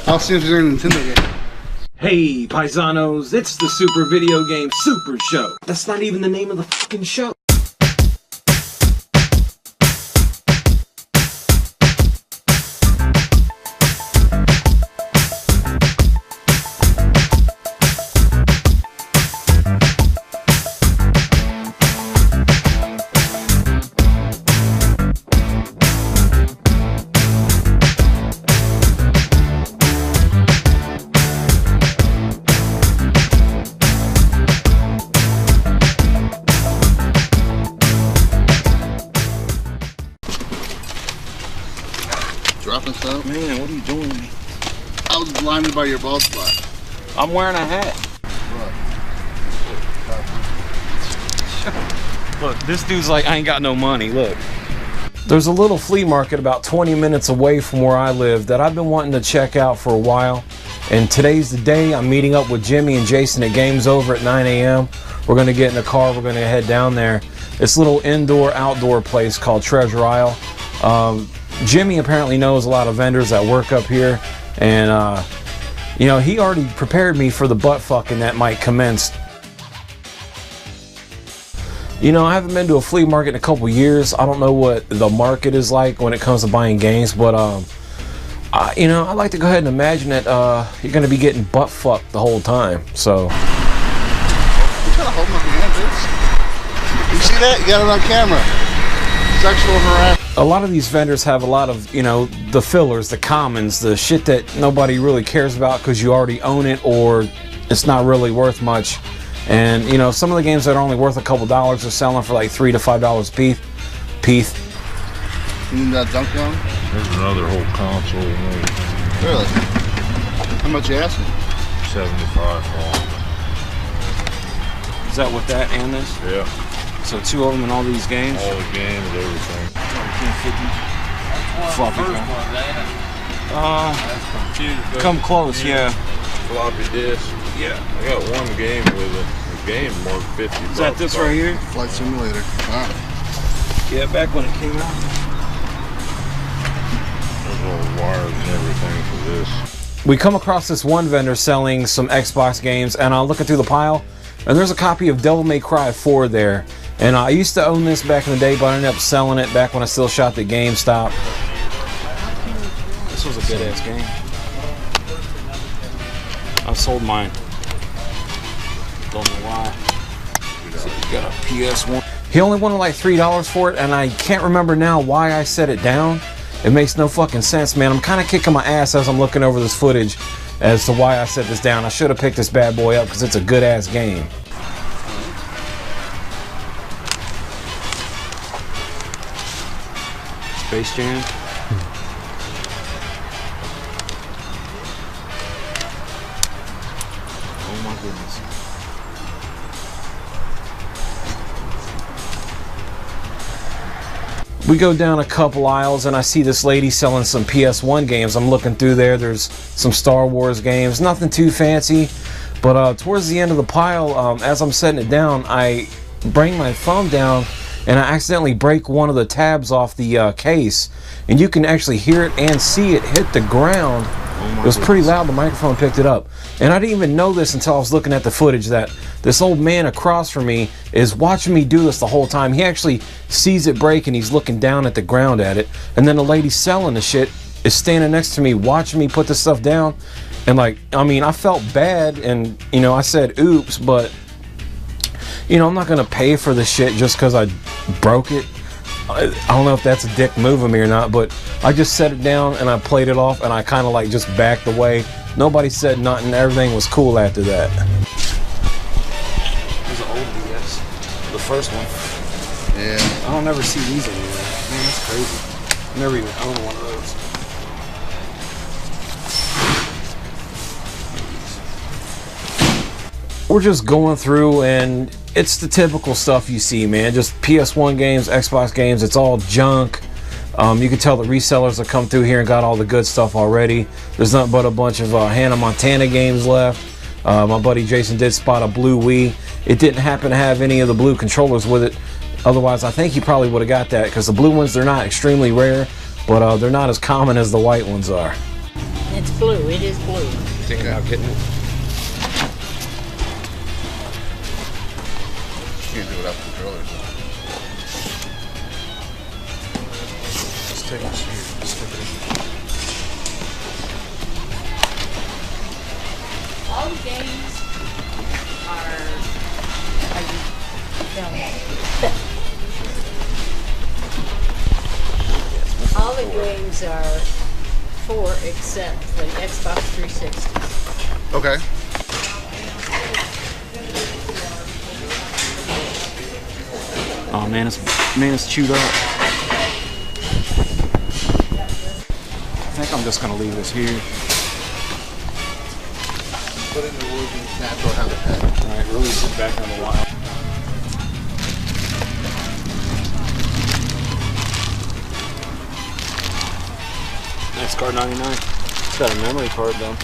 I'll see if there's any Nintendo game. Hey, paisanos, it's the Super Video Game Super Show. That's not even the name of the fucking show. Dropping stuff? Man, what are you doing to me? I was blinded by your bald spot. I'm wearing a hat. Look, this dude's like, I ain't got no money, look. There's a little flea market about 20 minutes away from where I live that I've been wanting to check out for a while. And today's the day. I'm meeting up with Jimmy and Jason at Game's Over at 9 a.m. We're gonna get in the car, we're gonna head down there. It's a little indoor-outdoor place called Treasure Isle. Jimmy apparently knows a lot of vendors that work up here, and you know, he already prepared me for the butt fucking that might commence. You know, I haven't been to a flea market in a couple years. I don't know what the market is like when it comes to buying games, but you know, I like to go ahead and imagine that you're gonna be getting butt fucked the whole time. So You gotta hold my hand, bitch. You see that? You got it on camera. Sexual harassment. a lot of these vendors have a lot of, you know, the fillers, the commons, the shit that nobody really cares about because you already own it or it's not really worth much. And, you know, some of the games that are only worth a couple dollars are selling for like $3 to $5 a piece. You need that dunk on? There's another whole console and everything. Really? How much you asking? 75 for all. Is that what that and this? Yeah. So two of them in all these games? All the games, everything. 250. Floppy come close, yeah. Floppy disk. Yeah. I got one game with it. The game marked 50 bucks. Is that this right here? Flight Simulator. Wow. Yeah, back when it came out. There's all the wires and everything for this. We come across this one vendor selling some Xbox games, and I'm looking through the pile, and there's a copy of Devil May Cry 4 there. And I used to own this back in the day, but I ended up selling it back when I still shopped at GameStop. This was a good ass game. I sold mine. Don't know why. So you got a PS1. He only wanted like $3 for it, and I can't remember now why I set it down. It makes no fucking sense, man. I'm kind of kicking my ass as I'm looking over this footage as to why I set this down. I should have picked this bad boy up because it's a good ass game. Space Jam. Oh my goodness. We go down a couple aisles and I see this lady selling some PS1 games. I'm looking through there. There's some Star Wars games. Nothing too fancy. But towards the end of the pile, as I'm setting it down, I bring my thumb down and I accidentally break one of the tabs off the case. And you can actually hear it and see it hit the ground. It was pretty loud. The microphone picked it up. And I didn't even know this until I was looking at the footage that this old man across from me is watching me do this the whole time. He actually sees it break and he's looking down at the ground at it. And then the lady selling the shit is standing next to me watching me put this stuff down. And like, I mean, I felt bad and, you know, I said oops, but, you know, I'm not going to pay for the shit just because I broke it. I don't know if that's a dick move of me or not, but I just set it down and I played it off and I kind of like just backed away. Nobody said nothing. Everything was cool after that. There's an old DS. The first one. Yeah. I don't ever see these anymore. Man, that's crazy. I never even owned one of those. We're just going through and it's the typical stuff you see, man. Just PS1 games, Xbox games, it's all junk. You can tell the resellers have come through here and got all the good stuff already. There's nothing but a bunch of Hannah Montana games left. My buddy Jason did spot a blue Wii. It didn't happen to have any of the blue controllers with it. Otherwise, I think he probably would have got that because the blue ones, they're not extremely rare, but they're not as common as the white ones are. It's blue. It is blue. Thinking about getting it. Can't do it up the drillers. Let's take this here. Stick it in. All the games are all the games are 4 except the Xbox 360. Okay. Oh man, it's chewed up. I think I'm just gonna leave this here. Put it in the woods and natural habitat. All right, release it back on the wild. Nice card 99. It's got a memory card though.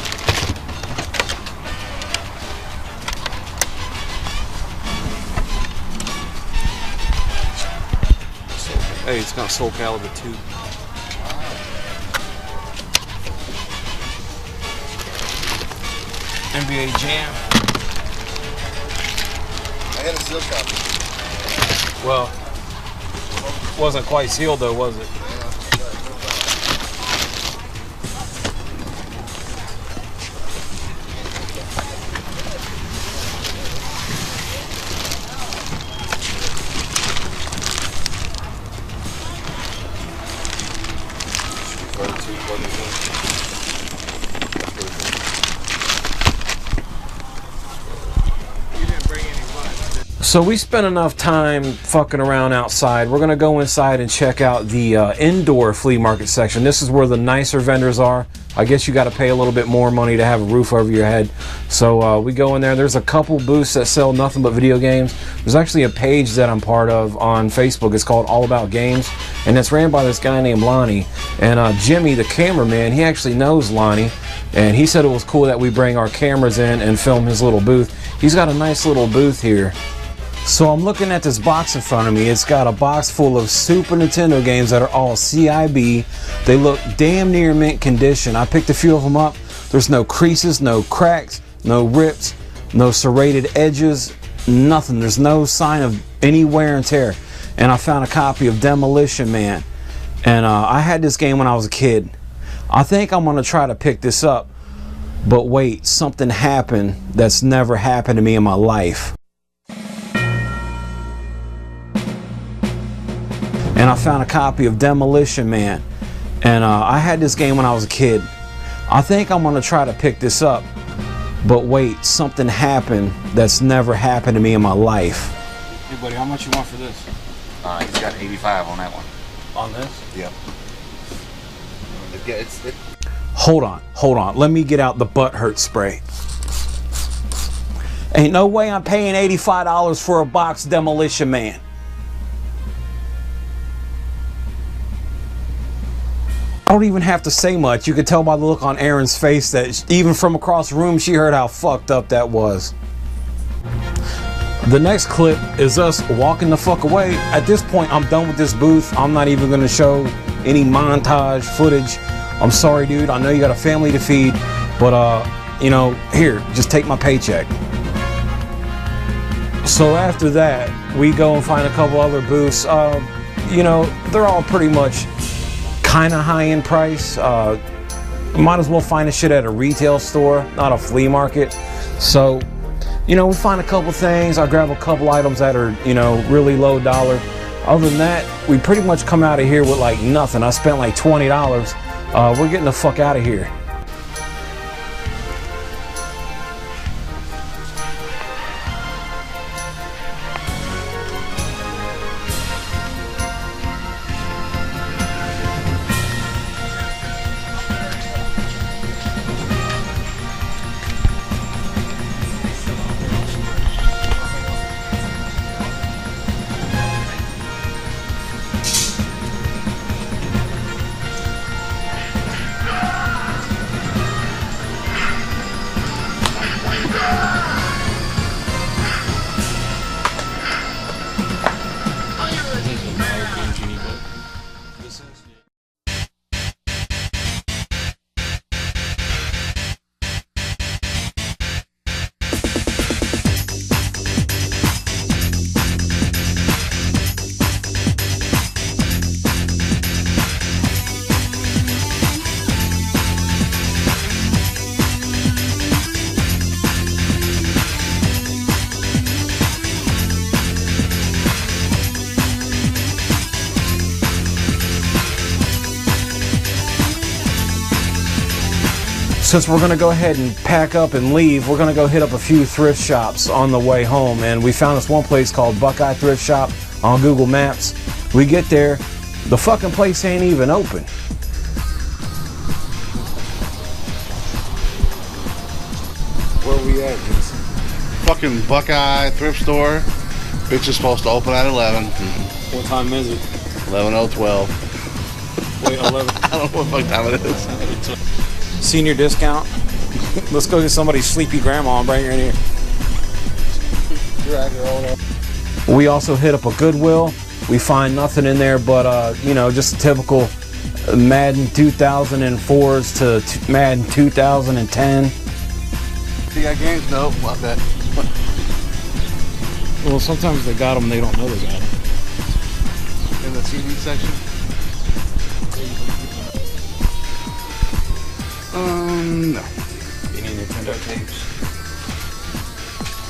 Hey, it's got Soul Calibur 2. NBA Jam. I had a seal copy. Well, wasn't quite sealed though, was it? So we spent enough time fucking around outside. We're gonna go inside and check out the indoor flea market section. This is where the nicer vendors are. I guess you got to pay a little bit more money to have a roof over your head. So we go in there. There's a couple booths that sell nothing but video games. There's actually a page that I'm part of on Facebook. It's called All About Games, and it's ran by this guy named Lonnie. And Jimmy, the cameraman, he actually knows Lonnie, and he said it was cool that we bring our cameras in and film his little booth. He's got a nice little booth here. So I'm looking at this box in front of me. It's got a box full of Super Nintendo games that are all CIB. They look damn near mint condition. I picked a few of them up. There's no creases, no cracks, no rips, no serrated edges, nothing. There's no sign of any wear and tear. And I found a copy of Demolition Man. And I had this game when I was a kid. I think I'm gonna try to pick this up. But wait, something happened that's never happened to me in my life. And I found a copy of Demolition Man. And I had this game when I was a kid. I think I'm gonna try to pick this up. But wait, something happened that's never happened to me in my life. Hey buddy, how much you want for this? He's got 85 on that one. On this? Yep. Hold on. Let me get out the Butthurt spray. Ain't no way I'm paying $85 for a box Demolition Man. I don't even have to say much. You could tell by the look on Erin's face that even from across the room, she heard how fucked up that was. The next clip is us walking the fuck away. At this point, I'm done with this booth. I'm not even gonna show any montage footage. I'm sorry, dude. I know you got a family to feed, but you know, here, just take my paycheck. So after that, we go and find a couple other booths. You know, they're all pretty much kind of high in price. Might as well find a shit at a retail store, not a flea market. So, you know, we find a couple things. I grab a couple items that are, you know, really low dollar. Other than that, we pretty much come out of here with like nothing. I spent like $20. We're getting the fuck out of here. since we're gonna go ahead and pack up and leave, we're gonna go hit up a few thrift shops on the way home. And we found this one place called Buckeye Thrift Shop on Google Maps. We get there, the fucking place ain't even open. Where we at? Fucking Buckeye thrift store. Bitch is supposed to open at 11. What time is it? 11:12. Wait, 11. I don't know what time it is. Senior discount. Let's go get somebody's sleepy grandma and bring her in here. We also hit up a Goodwill. We find nothing in there but, you know, just typical Madden 2004s to Madden 2010. You got games? Nope. Not that. Well, sometimes they got them, they don't know they got them. In the CD section? No. Any Nintendo tapes?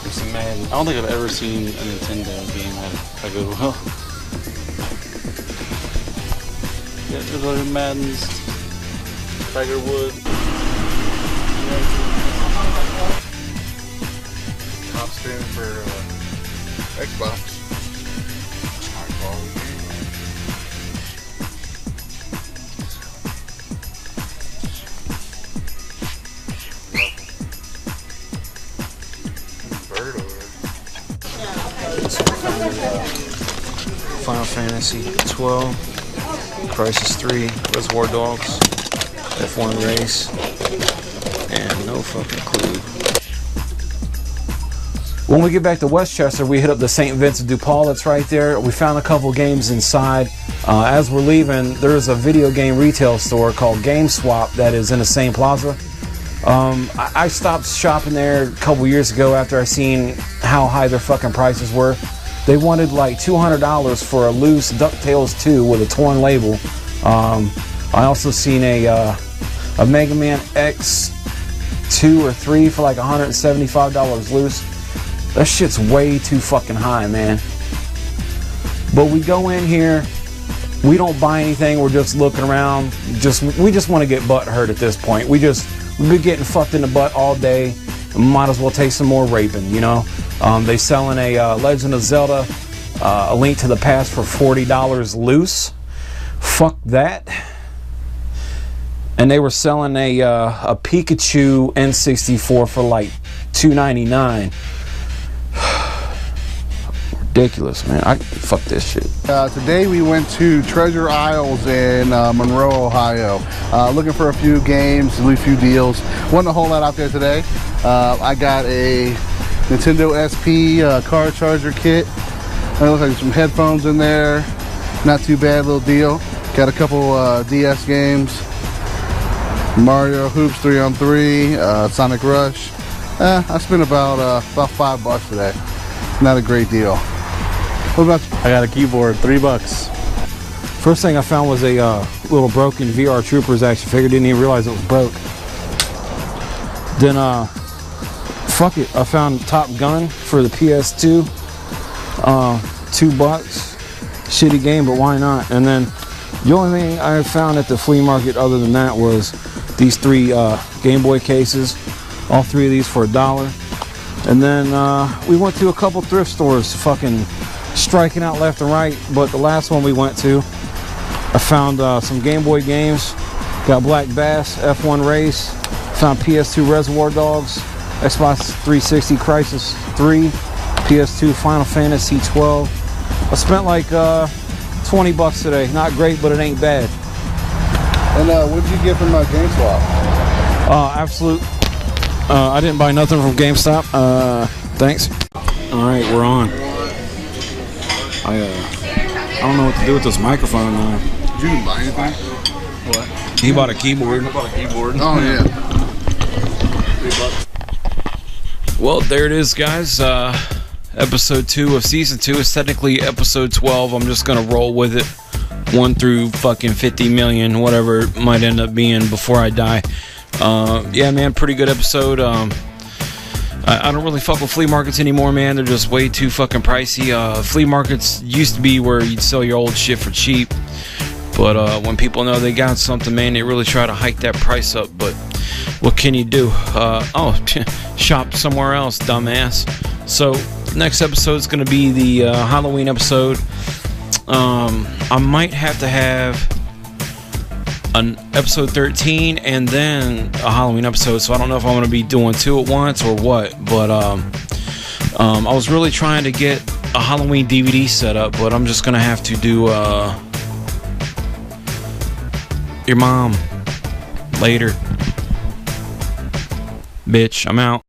There's some Madden. I don't think I've ever seen a Nintendo game at a Goodwill. Yeah, there's other Maddens, Tiger Woods. Top spin for Xbox. High quality game. Bird over Final Fantasy 12, Crisis 3, Reservoir Dogs, F1 Race, and no fucking clue. When we get back to Westchester, we hit up the St. Vincent de Paul that's right there. We found a couple games inside. As we're leaving, there's a video game retail store called GameSwap that is in the same plaza. I stopped shopping there a couple years ago after I seen how high their fucking prices were. They wanted like $200 for a loose DuckTales 2 with a torn label. I also seen a Mega Man X 2 or 3 for like $175 loose. That shit's way too fucking high, man. But we go in here, we don't buy anything, we're just looking around. We just want to get butthurt at this point. We've been getting fucked in the butt all day. Might as well take some more raping, you know. They selling a Legend of Zelda, A Link to the Past for $40 loose. Fuck that. And they were selling a Pikachu N64 for like $2.99. Ridiculous, man. Fuck this shit. Today we went to Treasure Isles in Monroe, Ohio. Looking for a few games, a few deals. Wasn't a whole lot out there today. I got a Nintendo SP car charger kit. It looks like some headphones in there. Not too bad, little deal. Got a couple DS games. Mario Hoops 3-on-3, Sonic Rush. I spent about $5 today. Not a great deal. What about you? I got a keyboard, $3. First thing I found was a little broken VR Troopers action figure. Didn't even realize it was broke. Then, fuck it. I found Top Gun for the PS2. $2. Shitty game, but why not? And then the only thing I found at the flea market other than that was these 3 Game Boy cases. All 3 of these for $1. And then we went to a couple thrift stores, fucking striking out left and right. But the last one we went to, I found some Game Boy games. Got Black Bass, F1 Race. Found PS2 Reservoir Dogs, Xbox 360 Crisis 3, PS2 Final Fantasy 12. I spent like $20 today. Not great, but it ain't bad. And what did you get from GameSwap? Absolute. I didn't buy nothing from GameStop. Thanks. All right, we're on. I don't know what to do with this microphone now. Did you buy anything? What? He bought a keyboard. I bought a keyboard. Oh yeah. $3. Well, there it is, guys. Episode 2 of season 2 is technically episode 12. I'm just gonna roll with it. 1 through fucking 50 million, whatever it might end up being before I die. Yeah, man, pretty good episode. I don't really fuck with flea markets anymore, man. They're just way too fucking pricey. Flea markets used to be where you'd sell your old shit for cheap. But when people know they got something, man, they really try to hike that price up. But what can you do? Shop somewhere else, dumbass. So next episode is going to be the Halloween episode. I might have to have an episode 13 and then a Halloween episode, so I don't know if I'm going to be doing two at once or what. But I was really trying to get a Halloween DVD set up, but I'm just going to have to do your mom later. Bitch, I'm out.